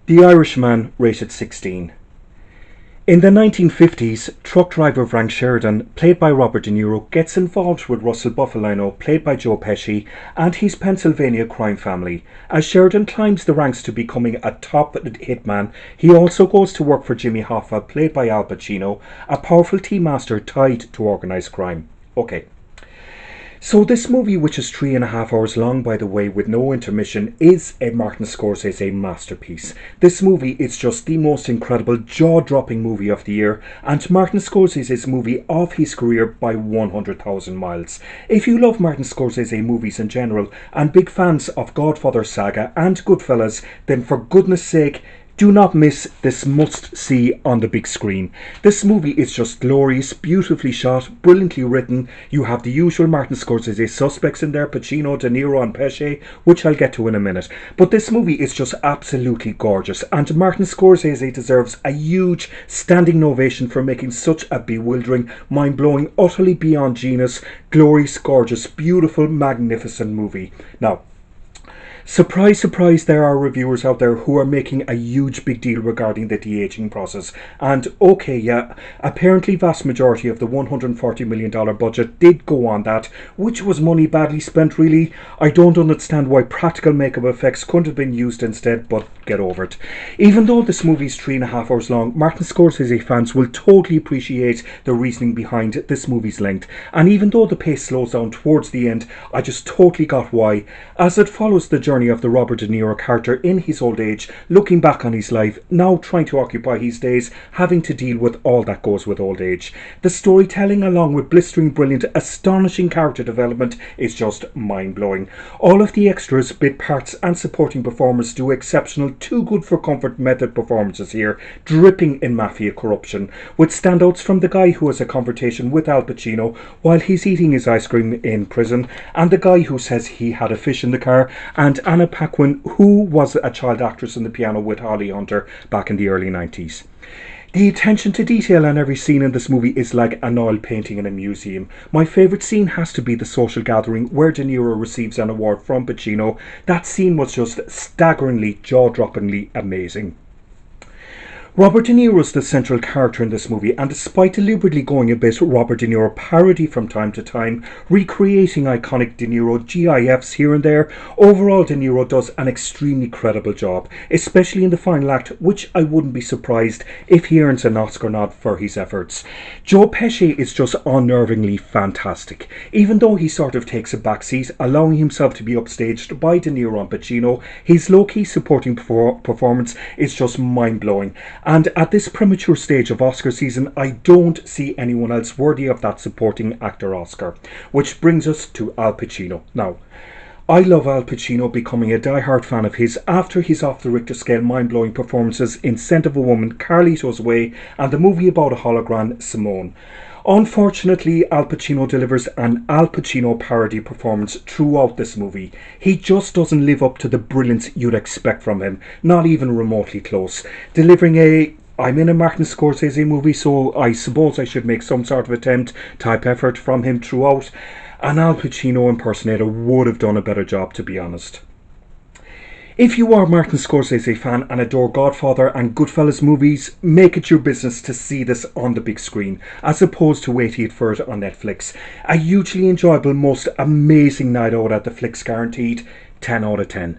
The Irishman, rated 16. In the 1950s, truck driver Frank Sheridan, played by Robert De Niro, gets involved with Russell Buffalino, played by Joe Pesci, and his Pennsylvania crime family. As Sheridan climbs the ranks to becoming a top hitman, he also goes to work for Jimmy Hoffa, played by Al Pacino, a powerful tea master tied to organised crime. Okay. So this movie, which is 3.5 hours long, by the way, with no intermission, is a Martin Scorsese masterpiece. This movie is just the most incredible, jaw-dropping movie of the year, and Martin Scorsese's movie of his career by 100,000 miles. If you love Martin Scorsese movies in general, and big fans of Godfather Saga and Goodfellas, then for goodness sake, do not miss this must-see on the big screen. This movie is just glorious, beautifully shot, brilliantly written. You have the usual Martin Scorsese suspects in there, Pacino, De Niro and Pesci, which I'll get to in a minute. But this movie is just absolutely gorgeous, and Martin Scorsese deserves a huge standing ovation for making such a bewildering, mind-blowing, utterly beyond genius, glorious, gorgeous, beautiful, magnificent movie. Now, surprise, surprise, there are reviewers out there who are making a huge big deal regarding the de-aging process. And okay, yeah, apparently vast majority of the $140 million budget did go on that, which was money badly spent really. I don't understand why practical makeup effects couldn't have been used instead, but get over it. Even though this movie is 3.5 hours long, Martin Scorsese fans will totally appreciate the reasoning behind this movie's length. And even though the pace slows down towards the end, I just totally got why, as it follows the journey of the Robert De Niro character in his old age, looking back on his life, now trying to occupy his days, having to deal with all that goes with old age. The storytelling, along with blistering brilliant, astonishing character development, is just mind-blowing. All of the extras, bit parts and supporting performers do exceptional, too good for comfort method performances here, dripping in mafia corruption, with standouts from the guy who has a conversation with Al Pacino while he's eating his ice cream in prison, and the guy who says he had a fish in the car, and Anna Paquin, who was a child actress in The Piano with Holly Hunter back in the early 90s. The attention to detail on every scene in this movie is like an oil painting in a museum. My favourite scene has to be the social gathering where De Niro receives an award from Pacino. That scene was just staggeringly, jaw-droppingly amazing. Robert De Niro is the central character in this movie, and despite deliberately going a bit Robert De Niro parody from time to time, recreating iconic De Niro GIFs here and there, overall De Niro does an extremely credible job, especially in the final act, which I wouldn't be surprised if he earns an Oscar nod for his efforts. Joe Pesci is just unnervingly fantastic, even though he sort of takes a backseat, allowing himself to be upstaged by De Niro and Pacino. His low-key supporting performance is just mind-blowing. And at this premature stage of Oscar season, I don't see anyone else worthy of that supporting actor Oscar. Which brings us to Al Pacino. Now, I love Al Pacino, becoming a die-hard fan of his after his off-the-Richter scale mind-blowing performances in Scent of a Woman, Carlito's Way, and the movie about a hologram, Simone. Unfortunately, Al Pacino delivers an Al Pacino parody performance throughout this movie. He just doesn't live up to the brilliance you'd expect from him, not even remotely close. Delivering a I'm in a Martin Scorsese movie, so I suppose I should make some sort of attempt type effort from him throughout. An Al Pacino impersonator would have done a better job, to be honest. If you are a Martin Scorsese fan and adore Godfather and Goodfellas movies, make it your business to see this on the big screen, as opposed to waiting for it on Netflix. A hugely enjoyable, most amazing night out at the flicks guaranteed. 10 out of 10.